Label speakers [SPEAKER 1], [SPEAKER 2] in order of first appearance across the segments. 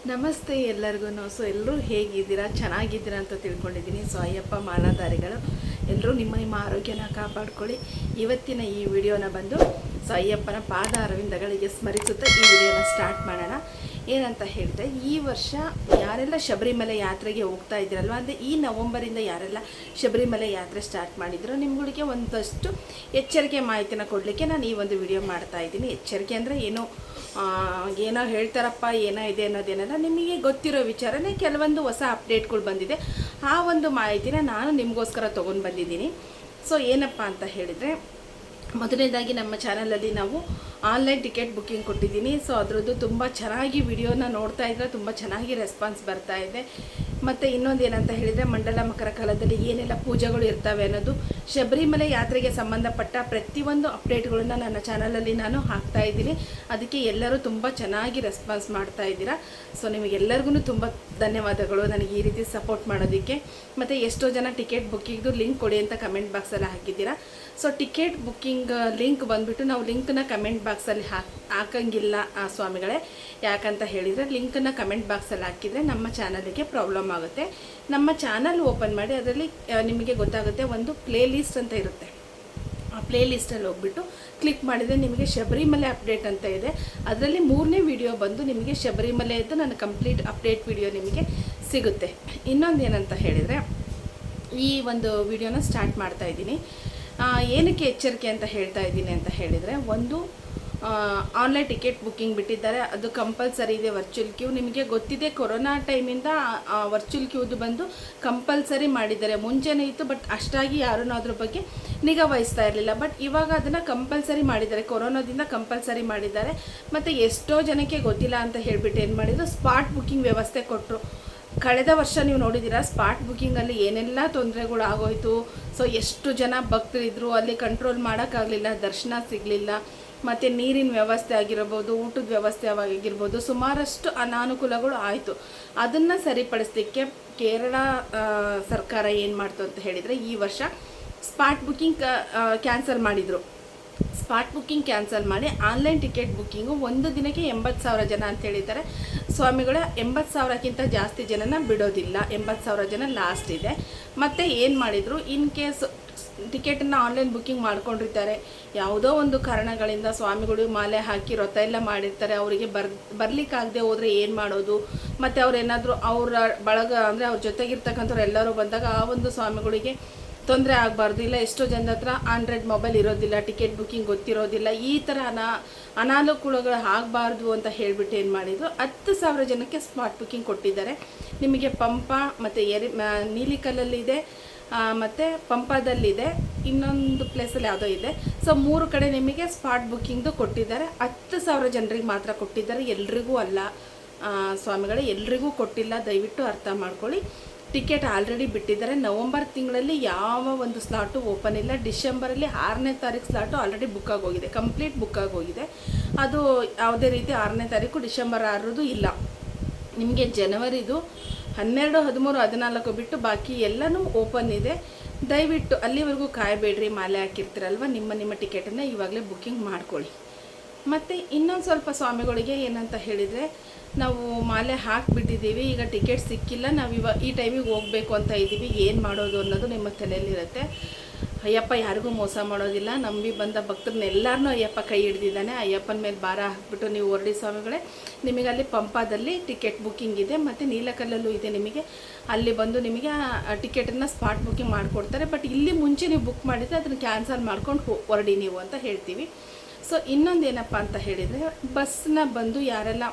[SPEAKER 1] ನಮಸ್ತೆ ಎಲ್ಲರಿಗೂ. ಸೊ ಎಲ್ಲರೂ ಹೇಗಿದ್ದೀರಾ, ಚೆನ್ನಾಗಿದ್ದೀರಾ ಅಂತ ತಿಳ್ಕೊಂಡಿದ್ದೀನಿ. ಸೊ ಅಯ್ಯಪ್ಪ ಮಾಲಾಧಾರಿಗಳು ಎಲ್ಲರೂ ನಿಮ್ಮ ಆರೋಗ್ಯನ ಕಾಪಾಡ್ಕೊಳ್ಳಿ. ಇವತ್ತಿನ ಈ ವಿಡಿಯೋನ ಬಂದು ಸೊ ಅಯ್ಯಪ್ಪನ ಪಾದ ಅರವಿಂದಗಳಿಗೆ ಸ್ಮರಿಸುತ್ತಾ ಈ ವಿಡಿಯೋನ ಸ್ಟಾರ್ಟ್ ಮಾಡೋಣ. ಏನಂತ ಹೇಳಿದ್ರೆ, ಈ ವರ್ಷ ಯಾರೆಲ್ಲ ಶಬರಿಮಲೆ ಯಾತ್ರೆಗೆ ಹೋಗ್ತಾ ಇದ್ದೀರಲ್ವ, ಅಂದರೆ ಈ ನವಂಬರಿಂದ ಯಾರೆಲ್ಲ ಶಬರಿಮಲೆ ಯಾತ್ರೆ ಸ್ಟಾರ್ಟ್ ಮಾಡಿದ್ರು, ನಿಮ್ಗಳಿಗೆ ಒಂದಷ್ಟು ಎಚ್ಚರಿಕೆ ಮಾಹಿತಿನ ಕೊಡಲಿಕ್ಕೆ ನಾನು ಈ ಒಂದು ವಿಡಿಯೋ ಮಾಡ್ತಾ ಇದ್ದೀನಿ. ಎಚ್ಚರಿಕೆ ಅಂದರೆ ಏನೋ ಹೇಳ್ತಾರಪ್ಪ, ಏನೋ ಇದೆ ಅನ್ನೋದೇನಲ್ಲ, ನಿಮಗೆ ಗೊತ್ತಿರೋ ವಿಚಾರನೇ ಕೆಲವೊಂದು ಹೊಸ ಅಪ್ಡೇಟ್ಗಳು ಬಂದಿದೆ. ಆ ಒಂದು ಮಾಹಿತಿನ ನಾನು ನಿಮಗೋಸ್ಕರ ತೊಗೊಂಡು ಬಂದಿದ್ದೀನಿ. ಸೊ ಏನಪ್ಪ ಅಂತ ಹೇಳಿದರೆ, ಮೊದಲನೇದಾಗಿ ನಮ್ಮ ಚಾನಲಲ್ಲಿ ನಾವು ಆನ್ಲೈನ್ ಟಿಕೆಟ್ ಬುಕ್ಕಿಂಗ್ ಕೊಟ್ಟಿದ್ದೀನಿ. ಸೊ ಅದರದ್ದು ತುಂಬ ಚೆನ್ನಾಗಿ ವಿಡಿಯೋನ ನೋಡ್ತಾ ಇದ್ದರೆ ತುಂಬ ಚೆನ್ನಾಗಿ ರೆಸ್ಪಾನ್ಸ್ ಬರ್ತಾ ಇದೆ. ಮತ್ತು ಇನ್ನೊಂದು ಏನಂತ ಹೇಳಿದರೆ, ಮಂಡಲ ಮಕರ ಕಾಲದಲ್ಲಿ ಏನೆಲ್ಲ ಪೂಜೆಗಳು ಇರ್ತವೆ ಅನ್ನೋದು, ಶಬರಿಮಲೆ ಯಾತ್ರೆಗೆ ಸಂಬಂಧಪಟ್ಟ ಪ್ರತಿಯೊಂದು ಅಪ್ಡೇಟ್ಗಳನ್ನು ನನ್ನ ಚಾನಲಲ್ಲಿ ನಾನು ಹಾಕ್ತಾ ಇದ್ದೀನಿ. ಅದಕ್ಕೆ ಎಲ್ಲರೂ ತುಂಬ ಚೆನ್ನಾಗಿ ರೆಸ್ಪಾನ್ಸ್ ಮಾಡ್ತಾ ಇದ್ದೀರಾ. ಸೊ ನಿಮಗೆಲ್ಲರಿಗೂ ತುಂಬ ಧನ್ಯವಾದಗಳು ನನಗೆ ಈ ರೀತಿ ಸಪೋರ್ಟ್ ಮಾಡೋದಕ್ಕೆ. ಮತ್ತು ಎಷ್ಟೋ ಜನ ಟಿಕೆಟ್ ಬುಕ್ಕಿಂಗ್ದು ಲಿಂಕ್ ಕೊಡಿ ಅಂತ ಕಮೆಂಟ್ ಬಾಕ್ಸಲ್ಲಿ ಹಾಕಿದ್ದೀರಾ. ಸೊ ಟಿಕೆಟ್ ಬುಕ್ಕಿಂಗ್ ಲಿಂಕ್ ಬಂದುಬಿಟ್ಟು ನಾವು ಲಿಂಕ್ನ ಕಮೆಂಟ್ ಬಾಕ್ಸಲ್ಲಿ ಹಾಕಂಗಿಲ್ಲ ಸ್ವಾಮಿಗಳೇ. ಯಾಕಂತ ಹೇಳಿದರೆ, ಲಿಂಕನ್ನು ಕಮೆಂಟ್ ಬಾಕ್ಸಲ್ಲಿ ಹಾಕಿದರೆ ನಮ್ಮ ಚಾನಲಿಗೆ ಪ್ರಾಬ್ಲಮ್ ಆಗುತ್ತೆ. ನಮ್ಮ ಚಾನಲ್ ಓಪನ್ ಮಾಡಿ ಅದರಲ್ಲಿ ನಿಮಗೆ ಗೊತ್ತಾಗುತ್ತೆ, ಒಂದು ಪ್ಲೇ ಲಿಸ್ಟ್ ಅಂತ ಇರುತ್ತೆ. ಆ ಪ್ಲೇ ಲಿಸ್ಟಲ್ಲಿ ಹೋಗ್ಬಿಟ್ಟು ಕ್ಲಿಕ್ ಮಾಡಿದರೆ ನಿಮಗೆ ಶಬರಿಮಲೆ ಅಪ್ಡೇಟ್ ಅಂತ ಇದೆ. ಅದರಲ್ಲಿ 3ನೇ ವಿಡಿಯೋ ಬಂದು ನಿಮಗೆ ಶಬರಿಮಲೆಯದ್ದು ನನ್ನ ಕಂಪ್ಲೀಟ್ ಅಪ್ಡೇಟ್ ವಿಡಿಯೋ ನಿಮಗೆ ಸಿಗುತ್ತೆ. ಇನ್ನೊಂದು ಏನಂತ ಹೇಳಿದರೆ, ಈ ಒಂದು ವಿಡಿಯೋನ ಸ್ಟಾರ್ಟ್ ಮಾಡ್ತಾ ಇದ್ದೀನಿ. ಏನಕ್ಕೆ ಎಚ್ಚರಿಕೆ ಅಂತ ಹೇಳ್ತಾ ಇದ್ದೀನಿ ಅಂತ ಹೇಳಿದರೆ, ಒಂದು ಆನ್ಲೈನ್ ಟಿಕೆಟ್ ಬುಕ್ಕಿಂಗ್ ಬಿಟ್ಟಿದ್ದಾರೆ, ಅದು ಕಂಪಲ್ಸರಿ ಇದೆ. ವರ್ಚುವಲ್ ಕ್ಯೂ ನಿಮಗೆ ಗೊತ್ತಿದೆ, ಕೊರೋನಾ ಟೈಮಿಂದ ವರ್ಚುವಲ್ ಕ್ಯೂದು ಬಂದು ಕಂಪಲ್ಸರಿ ಮಾಡಿದ್ದಾರೆ. ಮುಂಚೆನೇ ಇತ್ತು, ಬಟ್ ಅಷ್ಟಾಗಿ ಯಾರೂ ಅದ್ರ ಬಗ್ಗೆ ನಿಗಾ ವಹಿಸ್ತಾ ಇರಲಿಲ್ಲ. ಬಟ್ ಇವಾಗ ಅದನ್ನು ಕಂಪಲ್ಸರಿ ಮಾಡಿದ್ದಾರೆ, ಕೊರೋನಾದಿಂದ ಕಂಪಲ್ಸರಿ ಮಾಡಿದ್ದಾರೆ. ಮತ್ತು ಎಷ್ಟೋ ಜನಕ್ಕೆ ಗೊತ್ತಿಲ್ಲ ಅಂತ ಹೇಳಿಬಿಟ್ಟು ಏನು ಮಾಡಿದ್ರು, ಸ್ಪಾಟ್ ಬುಕ್ಕಿಂಗ್ ವ್ಯವಸ್ಥೆ ಕೊಟ್ಟರು. ಕಳೆದ ವರ್ಷ ನೀವು ನೋಡಿದ್ದೀರಾ, ಸ್ಪಾಟ್ ಬುಕ್ಕಿಂಗಲ್ಲಿ ಏನೆಲ್ಲ ತೊಂದರೆಗಳು ಆಗೋಯಿತು. ಸೊ ಎಷ್ಟು ಜನ ಭಕ್ತರಿದ್ದರು, ಅಲ್ಲಿ ಕಂಟ್ರೋಲ್ ಮಾಡೋಕ್ಕಾಗಲಿಲ್ಲ, ದರ್ಶನ ಸಿಗಲಿಲ್ಲ. ಮತ್ತು ನೀರಿನ ವ್ಯವಸ್ಥೆ ಆಗಿರ್ಬೋದು, ಊಟದ ವ್ಯವಸ್ಥೆ ಆಗಿರ್ಬೋದು, ಸುಮಾರಷ್ಟು ಅನಾನುಕೂಲಗಳು ಆಯಿತು. ಅದನ್ನು ಸರಿಪಡಿಸಲಿಕ್ಕೆ ಕೇರಳ ಸರ್ಕಾರ ಏನು ಮಾಡ್ತು ಅಂತ ಹೇಳಿದರೆ, ಈ ವರ್ಷ ಸ್ಪಾಟ್ ಬುಕ್ಕಿಂಗ್ ಕ್ಯಾನ್ಸಲ್ ಮಾಡಿದರು. ಸ್ಪಾಟ್ ಬುಕ್ಕಿಂಗ್ ಕ್ಯಾನ್ಸಲ್ ಮಾಡಿ ಆನ್ಲೈನ್ ಟಿಕೆಟ್ ಬುಕ್ಕಿಂಗು ಒಂದು ದಿನಕ್ಕೆ 80,000 ಜನ ಅಂತ ಹೇಳಿದ್ದಾರೆ. ಸ್ವಾಮಿಗಳ 80,000ಕ್ಕಿಂತ ಜಾಸ್ತಿ ಜನನ ಬಿಡೋದಿಲ್ಲ, 80,000 ಜನ ಲಾಸ್ಟ್ ಇದೆ. ಮತ್ತು ಏನು ಮಾಡಿದರು, ಇನ್ ಕೇಸ್ ಟಿಕೆಟನ್ನು ಆನ್ಲೈನ್ ಬುಕ್ಕಿಂಗ್ ಮಾಡ್ಕೊಂಡಿರ್ತಾರೆ, ಯಾವುದೋ ಒಂದು ಕಾರಣಗಳಿಂದ ಸ್ವಾಮಿಗಳು ಮಾಲೆ ಹಾಕಿ ವ್ರತ ಎಲ್ಲ ಮಾಡಿರ್ತಾರೆ, ಅವರಿಗೆ ಬರಲಿಕ್ಕಾಗದೆ ಹೋದರೆ ಏನು ಮಾಡೋದು. ಮತ್ತು ಅವರೇನಾದರೂ ಅವರ ಬಳಗ ಅಂದರೆ ಅವ್ರ ಜೊತೆಗಿರ್ತಕ್ಕಂಥವ್ರು ಎಲ್ಲರೂ ಬಂದಾಗ ಆ ಒಂದು ಸ್ವಾಮಿಗಳಿಗೆ ತೊಂದರೆ ಆಗಬಾರ್ದು. ಇಲ್ಲ ಎಷ್ಟೋ ಜನದ ಹತ್ರ ಆಂಡ್ರಾಯ್ಡ್ ಮೊಬೈಲ್ ಇರೋದಿಲ್ಲ, ಟಿಕೆಟ್ ಬುಕ್ಕಿಂಗ್ ಗೊತ್ತಿರೋದಿಲ್ಲ, ಈ ಥರ ಅನಾನುಕೂಲಗಳು ಆಗಬಾರ್ದು ಅಂತ ಹೇಳಿಬಿಟ್ಟು ಏನು ಮಾಡಿದರು, 10,000 ಜನಕ್ಕೆ ಸ್ಪಾಟ್ ಬುಕ್ಕಿಂಗ್ ಕೊಟ್ಟಿದ್ದಾರೆ. ನಿಮಗೆ ಪಂಪ ಮತ್ತು ನೀಲಿಕಲ್ಲಲ್ಲಿದೆ, ಮತ್ತು ಪಂಪದಲ್ಲಿದೆ, ಇನ್ನೊಂದು ಪ್ಲೇಸಲ್ಲಿ ಯಾವುದೋ ಇದೆ. ಸೊ 3 ಕಡೆ ನಿಮಗೆ ಸ್ಪಾಟ್ ಬುಕ್ಕಿಂಗ್ದು ಕೊಟ್ಟಿದ್ದಾರೆ. 10,000 ಜನರಿಗೆ ಮಾತ್ರ ಕೊಟ್ಟಿದ್ದಾರೆ, ಎಲ್ರಿಗೂ ಅಲ್ಲ ಸ್ವಾಮಿಗಳೇ, ಎಲ್ರಿಗೂ ಕೊಟ್ಟಿಲ್ಲ. ದಯವಿಟ್ಟು ಅರ್ಥ ಮಾಡ್ಕೊಳ್ಳಿ. ಟಿಕೆಟ್ ಆಲ್ರೆಡಿ ಬಿಟ್ಟಿದ್ದಾರೆ. ನವಂಬರ್ ತಿಂಗಳಲ್ಲಿ ಯಾವ ಒಂದು ಸ್ಲಾಟು ಓಪನ್ ಇಲ್ಲ. ಡಿಸೆಂಬರಲ್ಲಿ 6ನೇ ತಾರೀಕು ಸ್ಲಾಟು ಆಲ್ರೆಡಿ ಬುಕ್ ಆಗೋಗಿದೆ, ಕಂಪ್ಲೀಟ್ ಬುಕ್ ಆಗೋಗಿದೆ. ಅದು ಯಾವುದೇ ರೀತಿ 6ನೇ ತಾರೀಕು ಡಿಸೆಂಬರ್ 6ರದು ಇಲ್ಲ. ನಿಮಗೆ ಜನವರಿದು 12, 13, 14 ಬಿಟ್ಟು ಬಾಕಿ ಎಲ್ಲನೂ ಓಪನ್ ಇದೆ. ದಯವಿಟ್ಟು ಅಲ್ಲಿವರೆಗೂ ಕಾಯಬೇಡ್ರಿ. ಮಾಲೆ ಹಾಕಿರ್ತೀರಲ್ವ, ನಿಮ್ಮ ಟಿಕೆಟನ್ನು ಇವಾಗಲೇ ಬುಕ್ಕಿಂಗ್ ಮಾಡ್ಕೊಳ್ಳಿ. ಮತ್ತು ಇನ್ನೊಂದು ಸ್ವಲ್ಪ ಸ್ವಾಮಿಗಳಿಗೆ ಏನಂತ ಹೇಳಿದರೆ, ನಾವು ಮಾಲೆ ಹಾಕಿಬಿಟ್ಟಿದ್ದೀವಿ, ಈಗ ಟಿಕೆಟ್ ಸಿಕ್ಕಿಲ್ಲ, ನಾವು ಈ ಟೈಮಿಗೆ ಹೋಗಬೇಕು ಅಂತ ಇದ್ದೀವಿ, ಏನು ಮಾಡೋದು ಅನ್ನೋದು ನಿಮ್ಮ ತಲೆಯಲ್ಲಿರುತ್ತೆ. ಅಯ್ಯಪ್ಪ ಯಾರಿಗೂ ಮೋಸ ಮಾಡೋದಿಲ್ಲ. ನಂಬಿ ಬಂದ ಭಕ್ತರನ್ನೆಲ್ಲರನ್ನೂ ಅಯ್ಯಪ್ಪ ಕೈ ಹಿಡ್ದಿದ್ದಾನೆ. ಅಯ್ಯಪ್ಪನ ಮೇಲೆ ಭಾರ ಹಾಕ್ಬಿಟ್ಟು ನೀವು ಹೊರಡಿ ಸ್ವಾಮಿಗಳೇ. ನಿಮಗೆ ಅಲ್ಲಿ ಪಂಪಾದಲ್ಲಿ ಟಿಕೆಟ್ ಬುಕ್ಕಿಂಗ್ ಇದೆ, ಮತ್ತು ನೀಲಕಲ್ಲಲ್ಲೂ ಇದೆ. ನಿಮಗೆ ಅಲ್ಲಿ ಬಂದು ನಿಮಗೆ ಟಿಕೆಟನ್ನು ಸ್ಪಾಟ್ ಬುಕ್ಕಿಂಗ್ ಮಾಡಿಕೊಡ್ತಾರೆ. ಬಟ್ ಇಲ್ಲಿ ಮುಂಚೆ ನೀವು ಬುಕ್ ಮಾಡಿದರೆ ಅದನ್ನು ಕ್ಯಾನ್ಸಲ್ ಮಾಡ್ಕೊಂಡು ಹೊರಡಿ ನೀವು ಅಂತ ಹೇಳ್ತೀವಿ. ಸೊ ಇನ್ನೊಂದು ಏನಪ್ಪ ಅಂತ ಹೇಳಿದರೆ, ಬಸ್ನ ಬಂದು ಯಾರೆಲ್ಲ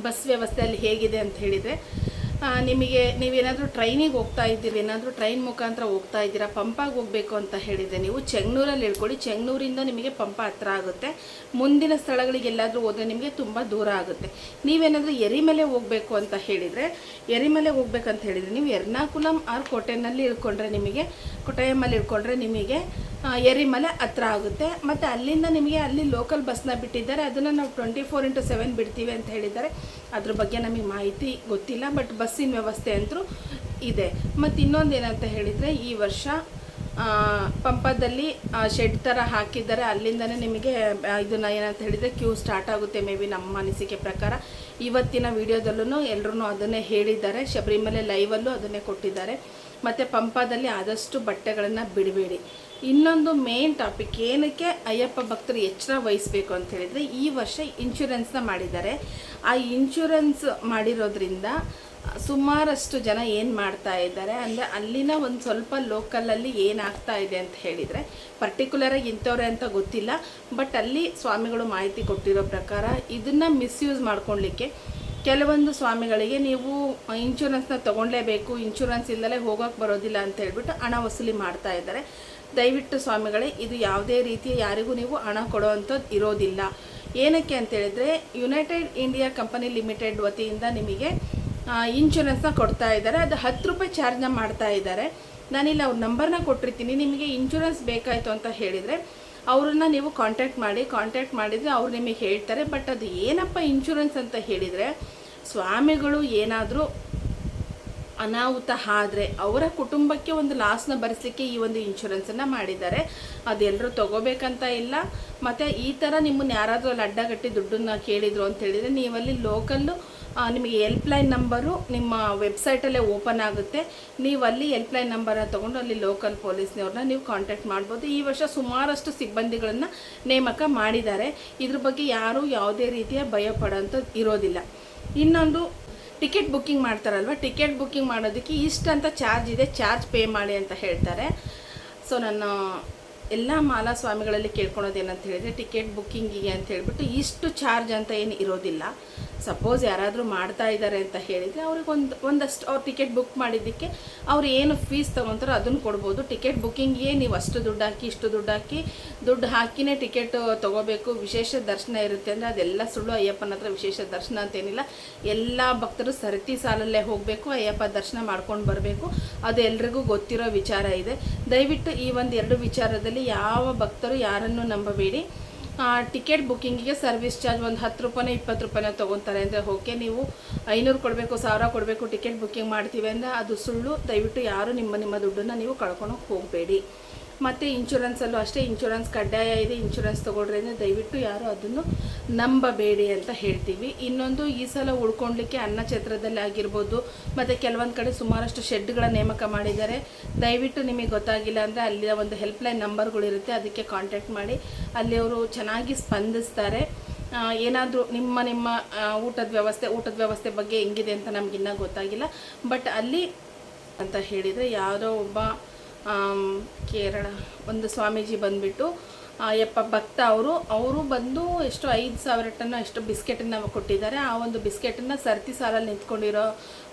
[SPEAKER 1] ಬಸ್ ವ್ಯವಸ್ಥೆ ಅಲ್ಲಿ ಹೇಗಿದೆ ಅಂತ ಹೇಳಿದರೆ, ನೀವೇನಾದರೂ ಟ್ರೈನಿಗೆ ಹೋಗ್ತಾ ಇದ್ದೀರಿ, ಏನಾದರೂ ಟ್ರೈನ್ ಮುಖಾಂತರ ಹೋಗ್ತಾ ಇದ್ದೀರಾ, ಪಂಪಾಗೆ ಹೋಗಬೇಕು ಅಂತ ಹೇಳಿದರೆ ನೀವು ಚೆಂಗ್ನೂರಲ್ಲಿ ಇಳ್ಕೊಳ್ಳಿ. ಚೆಂಗ್ನೂರಿಂದ ನಿಮಗೆ ಪಂಪ ಹತ್ರ ಆಗುತ್ತೆ. ಮುಂದಿನ ಸ್ಥಳಗಳಿಗೆಲ್ಲಾದರೂ ಹೋದರೆ ನಿಮಗೆ ತುಂಬ ದೂರ ಆಗುತ್ತೆ. ನೀವೇನಾದರೂ ಎರಿಮಲೆ ಹೋಗಬೇಕು ಅಂತ ಹೇಳಿದರೆ, ಎರಿಮಲೆ ಹೋಗ್ಬೇಕಂತ ಹೇಳಿದರೆ ನೀವು ಎರ್ನಾಕುಲಂ ಆರ್ ಕೋಟೆನಲ್ಲಿ ಇಳ್ಕೊಂಡ್ರೆ, ನಿಮಗೆ ಕೊಟ್ಟಯಮಲ್ಲಿ ಇಳ್ಕೊಂಡ್ರೆ ನಿಮಗೆ ಎರಿಮಲೆ ಹತ್ರ ಆಗುತ್ತೆ. ಮತ್ತು ಅಲ್ಲಿಂದ ನಿಮಗೆ ಅಲ್ಲಿ ಲೋಕಲ್ ಬಸ್ನ ಬಿಟ್ಟಿದ್ದಾರೆ, ಅದನ್ನು ನಾವು 24/7 ಬಿಡ್ತೀವಿ ಅಂತ ಹೇಳಿದ್ದಾರೆ. ಅದ್ರ ಬಗ್ಗೆ ನಮಗೆ ಮಾಹಿತಿ ಗೊತ್ತಿಲ್ಲ, ಬಟ್ ಬಸ್ಸಿನ ವ್ಯವಸ್ಥೆ ಅಂತೂ ಇದೆ. ಮತ್ತು ಇನ್ನೊಂದು ಏನಂತ ಹೇಳಿದರೆ, ಈ ವರ್ಷ ಪಂಪದಲ್ಲಿ ಶೆಡ್ ಥರ ಹಾಕಿದ್ದಾರೆ. ಅಲ್ಲಿಂದನೇ ನಿಮಗೆ ಇದನ್ನು ಏನಂತ ಹೇಳಿದರೆ ಕ್ಯೂ ಸ್ಟಾರ್ಟ್ ಆಗುತ್ತೆ ಮೇ ಬಿ, ನಮ್ಮ ಅನಿಸಿಕೆ ಪ್ರಕಾರ. ಇವತ್ತಿನ ವಿಡಿಯೋದಲ್ಲೂ ಎಲ್ಲರೂ ಅದನ್ನೇ ಹೇಳಿದ್ದಾರೆ. ಶಬರಿಮಲೆ ಲೈವಲ್ಲೂ ಅದನ್ನೇ ಕೊಟ್ಟಿದ್ದಾರೆ. ಮತ್ತು ಪಂಪಾದಲ್ಲಿ ಆದಷ್ಟು ಬಟ್ಟೆಗಳನ್ನು ಬಿಡಬೇಡಿ. ಇನ್ನೊಂದು ಮೇನ್ ಟಾಪಿಕ್, ಏನಕ್ಕೆ ಅಯ್ಯಪ್ಪ ಭಕ್ತರು ಎಚ್ಚರ ವಹಿಸಬೇಕು ಅಂತ ಹೇಳಿದರೆ, ಈ ವರ್ಷ ಇನ್ಶೂರೆನ್ಸ್ನ ಮಾಡಿದ್ದಾರೆ. ಆ ಇನ್ಶೂರೆನ್ಸ್ ಮಾಡಿರೋದ್ರಿಂದ ಸುಮಾರಷ್ಟು ಜನ ಏನು ಮಾಡ್ತಾ ಇದ್ದಾರೆ ಅಂದರೆ, ಅಲ್ಲಿನ ಒಂದು ಸ್ವಲ್ಪ ಲೋಕಲಲ್ಲಿ ಏನಾಗ್ತಾ ಇದೆ ಅಂತ ಹೇಳಿದರೆ, ಪರ್ಟಿಕ್ಯುಲರಾಗಿ ಇಂಥವ್ರೆ ಅಂತ ಗೊತ್ತಿಲ್ಲ, ಬಟ್ ಅಲ್ಲಿ ಸ್ವಾಮಿಗಳು ಮಾಹಿತಿ ಕೊಟ್ಟಿರೋ ಪ್ರಕಾರ ಇದನ್ನು ಮಿಸ್ಯೂಸ್ ಮಾಡ್ಕೊಳ್ಲಿಕ್ಕೆ ಕೆಲವೊಂದು ಸ್ವಾಮಿಗಳಿಗೆ ನೀವು ಇನ್ಶೂರೆನ್ಸ್ನ ತೊಗೊಳ್ಳೇಬೇಕು, ಇನ್ಶೂರೆನ್ಸ್ ಇಲ್ಲದೆ ಹೋಗೋಕ್ಕೆ ಬರೋದಿಲ್ಲ ಅಂತ ಹೇಳ್ಬಿಟ್ಟು ಹಣ ವಸೂಲಿ ಮಾಡ್ತಾ ಇದ್ದಾರೆ. ದಯವಿಟ್ಟು ಸ್ವಾಮಿಗಳೇ, ಇದು ಯಾವುದೇ ರೀತಿಯ ಯಾರಿಗೂ ನೀವು ಹಣ ಕೊಡೋವಂಥದ್ದು ಇರೋದಿಲ್ಲ. ಏನಕ್ಕೆ ಅಂತೇಳಿದರೆ, ಯುನೈಟೆಡ್ ಇಂಡಿಯಾ ಕಂಪನಿ ಲಿಮಿಟೆಡ್ ವತಿಯಿಂದ ನಿಮಗೆ ಇನ್ಶೂರೆನ್ಸ್ನ ಕೊಡ್ತಾ ಇದ್ದಾರೆ. ಅದು 10 ರೂಪಾಯಿ ಚಾರ್ಜ್ನ ಮಾಡ್ತಾ ಇದ್ದಾರೆ. ನಾನಿಲ್ಲಿ ಅವ್ರ ನಂಬರ್ನ ಕೊಟ್ಟಿರ್ತೀನಿ. ನಿಮಗೆ ಇನ್ಶೂರೆನ್ಸ್ ಬೇಕಾಯಿತು ಅಂತ ಹೇಳಿದರೆ ಅವ್ರನ್ನ ನೀವು ಕಾಂಟ್ಯಾಕ್ಟ್ ಮಾಡಿದರೆ ಅವ್ರು ನಿಮಗೆ ಹೇಳ್ತಾರೆ. ಬಟ್ ಅದು ಏನಪ್ಪ ಇನ್ಶೂರೆನ್ಸ್ ಅಂತ ಹೇಳಿದರೆ, ಸ್ವಾಮಿಗಳು ಏನಾದರೂ ಅನಾಹುತ ಆದರೆ ಅವರ ಕುಟುಂಬಕ್ಕೆ ಒಂದು ಲಾಸ್ನ ಭರಿಸಲಿಕ್ಕೆ ಈ ಒಂದು ಇನ್ಶೂರೆನ್ಸನ್ನು ಮಾಡಿದ್ದಾರೆ. ಅದೆಲ್ಲರೂ ತೊಗೋಬೇಕಂತ ಇಲ್ಲ. ಮತ್ತು ಈ ಥರ ನಿಮ್ಮನ್ನು ಯಾರಾದರೂ ಅಲ್ಲಿ ಅಡ್ಡಗಟ್ಟಿ ದುಡ್ಡನ್ನು ಕೇಳಿದರು ಅಂತ ಹೇಳಿದರೆ, ನೀವಲ್ಲಿ ಲೋಕಲ್ಲು ನಿಮಗೆ ಹೆಲ್ಪ್ಲೈನ್ ನಂಬರು ನಿಮ್ಮ ವೆಬ್ಸೈಟಲ್ಲೇ ಓಪನ್ ಆಗುತ್ತೆ. ನೀವು ಅಲ್ಲಿ ಹೆಲ್ಪ್ಲೈನ್ ನಂಬರನ್ನ ತೊಗೊಂಡು ಅಲ್ಲಿ ಲೋಕಲ್ ಪೊಲೀಸ್ನವ್ರನ್ನ ನೀವು ಕಾಂಟ್ಯಾಕ್ಟ್ ಮಾಡ್ಬೋದು. ಈ ವರ್ಷ ಸುಮಾರಷ್ಟು ಸಿಬ್ಬಂದಿಗಳನ್ನು ನೇಮಕ ಮಾಡಿದ್ದಾರೆ. ಇದ್ರ ಬಗ್ಗೆ ಯಾರೂ ಯಾವುದೇ ರೀತಿಯ ಭಯ ಪಡೋಂಥದ್ದು ಇರೋದಿಲ್ಲ. ಇನ್ನೊಂದು, ಟಿಕೆಟ್ ಬುಕ್ಕಿಂಗ್ ಮಾಡ್ತಾರಲ್ವ, ಟಿಕೆಟ್ ಬುಕ್ಕಿಂಗ್ ಮಾಡೋದಕ್ಕೆ ಇಷ್ಟಂತ ಚಾರ್ಜ್ ಇದೆ, ಚಾರ್ಜ್ ಪೇ ಮಾಡಿ ಅಂತ ಹೇಳ್ತಾರೆ. ಸೊ ನನ್ನ ಎಲ್ಲ ಮಾಲಾ ಸ್ವಾಮಿಗಳಲ್ಲಿ ಕೇಳ್ಕೊಳೋದೇನಂತ ಹೇಳಿದರೆ, ಟಿಕೆಟ್ ಬುಕ್ಕಿಂಗಿಗೆ ಅಂತ ಹೇಳಿಬಿಟ್ಟು ಇಷ್ಟು ಚಾರ್ಜ್ ಅಂತ ಏನು ಇರೋದಿಲ್ಲ. ಸಪೋಸ್ ಯಾರಾದರೂ ಮಾಡ್ತಾ ಇದ್ದಾರೆ ಅಂತ ಹೇಳಿದರೆ ಅವ್ರಿಗೆ ಒಂದಷ್ಟು ಅವ್ರು ಟಿಕೆಟ್ ಬುಕ್ ಮಾಡಿದ್ದಕ್ಕೆ ಅವ್ರು ಏನು ಫೀಸ್ ತೊಗೊತಾರೋ ಅದನ್ನು ಕೊಡ್ಬೋದು. ಟಿಕೆಟ್ ಬುಕ್ಕಿಂಗಿಗೆ ನೀವು ಅಷ್ಟು ದುಡ್ಡು ಹಾಕಿ ಇಷ್ಟು ದುಡ್ಡು ಹಾಕಿನೇ ಟಿಕೆಟ್ ತೊಗೋಬೇಕು, ವಿಶೇಷ ದರ್ಶನ ಇರುತ್ತೆ ಅಂದರೆ ಅದೆಲ್ಲ ಸುಳ್ಳು. ಅಯ್ಯಪ್ಪನ ಹತ್ರ ವಿಶೇಷ ದರ್ಶನ ಅಂತೇನಿಲ್ಲ. ಎಲ್ಲ ಭಕ್ತರು ಸರತಿ ಸಾಲಲ್ಲೇ ಹೋಗಬೇಕು, ಅಯ್ಯಪ್ಪ ದರ್ಶನ ಮಾಡ್ಕೊಂಡು ಬರಬೇಕು. ಅದು ಎಲ್ರಿಗೂ ಗೊತ್ತಿರೋ ವಿಚಾರ ಇದೆ. ದಯವಿಟ್ಟು ಈ ಒಂದು 2 ವಿಚಾರದಲ್ಲಿ ಯಾವ ಭಕ್ತರು ಯಾರನ್ನು ನಂಬಬೇಡಿ. ಟಿಕೆಟ್ ಬುಕ್ಕಿಂಗಿಗೆ ಸರ್ವಿಸ್ ಚಾರ್ಜ್ ಒಂದು 10 ರೂಪಾಯಿನೋ 20 ರೂಪಾಯಿನೋ ತೊಗೊತಾರೆ ಅಂದರೆ ಓಕೆ, ನೀವು 500 ಕೊಡಬೇಕು, 1000 ಕೊಡಬೇಕು ಟಿಕೆಟ್ ಬುಕ್ಕಿಂಗ್ ಮಾಡ್ತೀವಿ ಅಂದರೆ ಅದು ಸುಳ್ಳು. ದಯವಿಟ್ಟು ಯಾರು ನಿಮ್ಮ ದುಡ್ಡನ್ನು ನೀವು ಕಳ್ಕೊಂಡು ಹೋಗಬೇಡಿ. ಮತ್ತು ಇನ್ಶೂರೆನ್ಸಲ್ಲೂ ಅಷ್ಟೇ, ಇನ್ಶೂರೆನ್ಸ್ ಕಡ್ಡಾಯ ಇದೆ, ಇನ್ಶೂರೆನ್ಸ್ ತೊಗೊಳ್ರಿ ಅಂದರೆ ದಯವಿಟ್ಟು ಯಾರು ಅದನ್ನು ನಂಬಬೇಡಿ ಅಂತ ಹೇಳ್ತೀವಿ. ಇನ್ನೊಂದು, ಈ ಸಲ ಉಳ್ಕೊಳ್ಲಿಕ್ಕೆ ಅನ್ನಛತ್ರದಲ್ಲಿ ಆಗಿರ್ಬೋದು, ಮತ್ತು ಕೆಲವೊಂದು ಕಡೆ ಸುಮಾರಷ್ಟು ಶೆಡ್ಗಳ ನೇಮಕ ಮಾಡಿದ್ದಾರೆ. ದಯವಿಟ್ಟು ನಿಮಗೆ ಗೊತ್ತಾಗಿಲ್ಲ ಅಂದರೆ ಅಲ್ಲಿಯ ಒಂದು ಹೆಲ್ಪ್ಲೈನ್ ನಂಬರ್ಗಳಿರುತ್ತೆ, ಅದಕ್ಕೆ ಕಾಂಟ್ಯಾಕ್ಟ್ ಮಾಡಿ. ಅಲ್ಲಿ ಅವರು ಚೆನ್ನಾಗಿ ಸ್ಪಂದಿಸ್ತಾರೆ. ಏನಾದರೂ ನಿಮ್ಮ ಊಟದ ವ್ಯವಸ್ಥೆ ಬಗ್ಗೆ ಹೆಂಗಿದೆ ಅಂತ ನಮಗಿನ್ನೂ ಗೊತ್ತಾಗಿಲ್ಲ. ಬಟ್ ಅಲ್ಲಿ ಅಂತ ಹೇಳಿದರೆ ಯಾರೋ ಒಬ್ಬ ಕೇರಳ ಒಂದು ಸ್ವಾಮೀಜಿ ಬಂದುಬಿಟ್ಟು ಅಯ್ಯಪ್ಪ ಭಕ್ತ ಅವರು ಬಂದು ಎಷ್ಟು 5,000 ಟನ್ ಎಷ್ಟು ಬಿಸ್ಕೆಟನ್ನು ಕೊಟ್ಟಿದ್ದಾರೆ. ಆ ಒಂದು ಬಿಸ್ಕೆಟನ್ನು ಸರತಿ ಸಾಲಲ್ಲಿ ನಿಂತ್ಕೊಂಡಿರೋ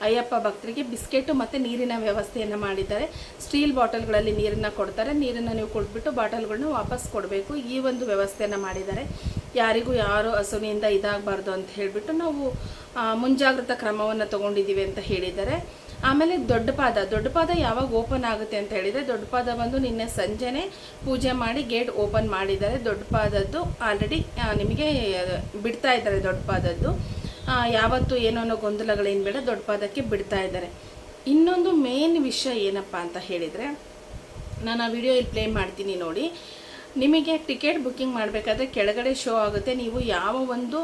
[SPEAKER 1] ಅಯ್ಯಪ್ಪ ಭಕ್ತರಿಗೆ ಬಿಸ್ಕೆಟು ಮತ್ತು ನೀರಿನ ವ್ಯವಸ್ಥೆಯನ್ನು ಮಾಡಿದ್ದಾರೆ. ಸ್ಟೀಲ್ ಬಾಟಲ್ಗಳಲ್ಲಿ ನೀರನ್ನು ಕೊಡ್ತಾರೆ. ನೀರನ್ನು ನೀವು ಕೊಟ್ಬಿಟ್ಟು ಬಾಟಲ್ಗಳನ್ನ ವಾಪಸ್ ಕೊಡಬೇಕು. ಈ ಒಂದು ವ್ಯವಸ್ಥೆಯನ್ನು ಮಾಡಿದ್ದಾರೆ. ಯಾರಿಗೂ ಯಾರು ಹಸುವಿನಿಂದ ಇದಾಗಬಾರ್ದು ಅಂತ ಹೇಳಿಬಿಟ್ಟು ನಾವು ಮುಂಜಾಗ್ರತಾ ಕ್ರಮವನ್ನು ತೊಗೊಂಡಿದ್ದೀವಿ ಅಂತ ಹೇಳಿದ್ದಾರೆ. ಆಮೇಲೆ ದೊಡ್ಡ ಪಾದ ಯಾವಾಗ ಓಪನ್ ಆಗುತ್ತೆ ಅಂತ ಹೇಳಿದರೆ, ದೊಡ್ಡ ಪಾದ ಬಂದು ನಿನ್ನೆ ಸಂಜೆನೇ ಪೂಜೆ ಮಾಡಿ ಗೇಟ್ ಓಪನ್ ಮಾಡಿದ್ದಾರೆ. ದೊಡ್ಡ ಪಾದದ್ದು ಆಲ್ರೆಡಿ ನಿಮಗೆ ಬಿಡ್ತಾ ಇದ್ದಾರೆ. ದೊಡ್ಡ ಪಾದದ್ದು ಯಾವತ್ತೂ ಏನೋ ಗೊಂದಲಗಳೇನು ಬೇಡ, ದೊಡ್ಡ ಪಾದಕ್ಕೆ ಬಿಡ್ತಾ ಇದ್ದಾರೆ. ಇನ್ನೊಂದು ಮೇನ್ ವಿಷಯ ಏನಪ್ಪ ಅಂತ ಹೇಳಿದರೆ, ನಾನು ಆ ವಿಡಿಯೋ ಇಲ್ಲಿ ಪ್ಲೇ ಮಾಡ್ತೀನಿ ನೋಡಿ. ನಿಮಗೆ ಟಿಕೆಟ್ ಬುಕ್ಕಿಂಗ್ ಮಾಡಬೇಕಾದ್ರೆ ಕೆಳಗಡೆ ಶೋ ಆಗುತ್ತೆ, ನೀವು ಯಾವ ಒಂದು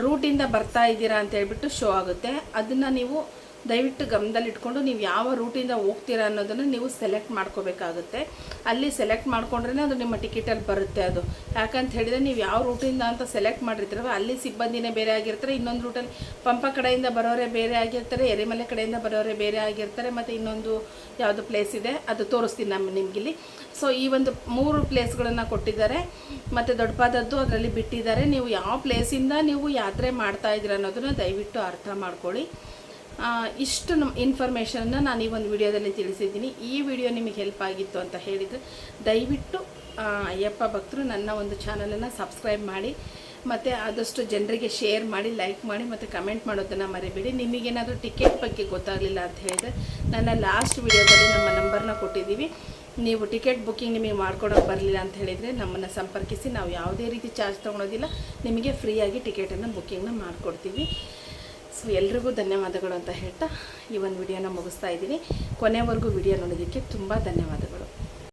[SPEAKER 1] ರೂಟಿಂದ ಬರ್ತಾ ಇದ್ದೀರಾ ಅಂತ ಹೇಳ್ಬಿಟ್ಟು ಶೋ ಆಗುತ್ತೆ. ಅದನ್ನು ನೀವು ದಯವಿಟ್ಟು ಗಮನದಲ್ಲಿಟ್ಕೊಂಡು ನೀವು ಯಾವ ರೂಟಿಂದ ಹೋಗ್ತೀರಾ ಅನ್ನೋದನ್ನು ನೀವು ಸೆಲೆಕ್ಟ್ ಮಾಡ್ಕೋಬೇಕಾಗುತ್ತೆ. ಅಲ್ಲಿ ಸೆಲೆಕ್ಟ್ ಮಾಡ್ಕೊಂಡ್ರೆ ಅದು ನಿಮ್ಮ ಟಿಕೆಟಲ್ಲಿ ಬರುತ್ತೆ. ಅದು ಯಾಕಂತ ಹೇಳಿದರೆ, ನೀವು ಯಾವ ರೂಟಿಂದ ಅಂತ ಸೆಲೆಕ್ಟ್ ಮಾಡಿರ್ತೀರೋ ಅಲ್ಲಿ ಸಿಬ್ಬಂದಿನೇ ಬೇರೆ ಆಗಿರ್ತಾರೆ. ಇನ್ನೊಂದು ರೂಟಲ್ಲಿ ಪಂಪ ಕಡೆಯಿಂದ ಬರೋರೇ ಬೇರೆ ಆಗಿರ್ತಾರೆ, ಎರಿಮಲೆ ಕಡೆಯಿಂದ ಬರೋರೇ ಬೇರೆ ಆಗಿರ್ತಾರೆ. ಮತ್ತು ಇನ್ನೊಂದು ಯಾವುದು ಪ್ಲೇಸ್ ಇದೆ ಅದು ತೋರಿಸ್ತೀನಿ ನಿಮಗಿಲ್ಲಿ. ಸೊ ಈ ಒಂದು 3 ಪ್ಲೇಸ್ಗಳನ್ನು ಕೊಟ್ಟಿದ್ದಾರೆ. ಮತ್ತು ದೊಡ್ಡಪಾದದ್ದು ಅದರಲ್ಲಿ ಬಿಟ್ಟಿದ್ದಾರೆ. ನೀವು ಯಾವ ಪ್ಲೇಸಿಂದ ನೀವು ಯಾತ್ರೆ ಮಾಡ್ತಾ ಇದ್ದೀರ ಅನ್ನೋದನ್ನು ದಯವಿಟ್ಟು ಅರ್ಥ ಮಾಡ್ಕೊಳ್ಳಿ. ಇಷ್ಟು ಇನ್ಫಾರ್ಮೇಷನನ್ನು ನಾನು ಈ ಒಂದು ವಿಡಿಯೋದಲ್ಲಿ ತಿಳಿಸಿದ್ದೀನಿ. ಈ ವಿಡಿಯೋ ನಿಮಗೆ ಹೆಲ್ಪ್ ಆಗಿತ್ತು ಅಂತ ಹೇಳಿದರೆ ದಯವಿಟ್ಟು ಅಯ್ಯಪ್ಪ ಭಕ್ತರು ನನ್ನ ಒಂದು ಚಾನಲನ್ನು ಸಬ್ಸ್ಕ್ರೈಬ್ ಮಾಡಿ, ಮತ್ತು ಆದಷ್ಟು ಜನರಿಗೆ ಶೇರ್ ಮಾಡಿ, ಲೈಕ್ ಮಾಡಿ, ಮತ್ತು ಕಮೆಂಟ್ ಮಾಡೋದನ್ನು ಮರಿಬೇಡಿ. ನಿಮಗೇನಾದರೂ ಟಿಕೆಟ್ ಬಗ್ಗೆ ಗೊತ್ತಾಗಲಿಲ್ಲ ಅಂತ ಹೇಳಿದರೆ ನನ್ನ ಲಾಸ್ಟ್ ವಿಡಿಯೋದಲ್ಲಿ ನಮ್ಮ ನಂಬರ್ನ ಕೊಟ್ಟಿದ್ದೀವಿ. ನೀವು ಟಿಕೆಟ್ ಬುಕ್ಕಿಂಗ್ ನಿಮಗೆ ಮಾಡ್ಕೊಡೋಕೆ ಬರಲಿಲ್ಲ ಅಂತ ಹೇಳಿದರೆ ನಮ್ಮನ್ನು ಸಂಪರ್ಕಿಸಿ. ನಾವು ಯಾವುದೇ ರೀತಿ ಚಾರ್ಜ್ ತೊಗೊಳೋದಿಲ್ಲ, ನಿಮಗೆ ಫ್ರೀಯಾಗಿ ಟಿಕೆಟನ್ನು ಬುಕ್ಕಿಂಗ್ನ ಮಾಡಿಕೊಡ್ತೀವಿ. ಸೊ ಎಲ್ರಿಗೂ ಧನ್ಯವಾದಗಳು ಅಂತ ಹೇಳ್ತಾ ಈ ಒಂದು ವಿಡಿಯೋನ ಮುಗಿಸ್ತಾ ಇದ್ದೀನಿ. ಕೊನೆವರೆಗೂ ವಿಡಿಯೋ ನೋಡೋದಕ್ಕೆ ತುಂಬ ಧನ್ಯವಾದಗಳು.